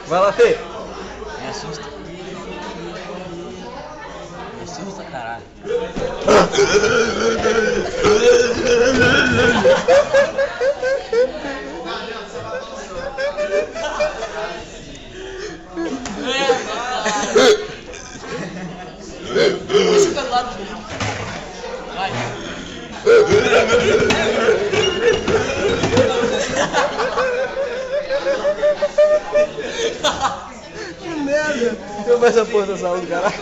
Vai lá, Fê. Me assusta. Me assusta, caralho. Deixa eu pegar do filho. Vai. Que merda! Eu faço a porra dessa aula do caralho.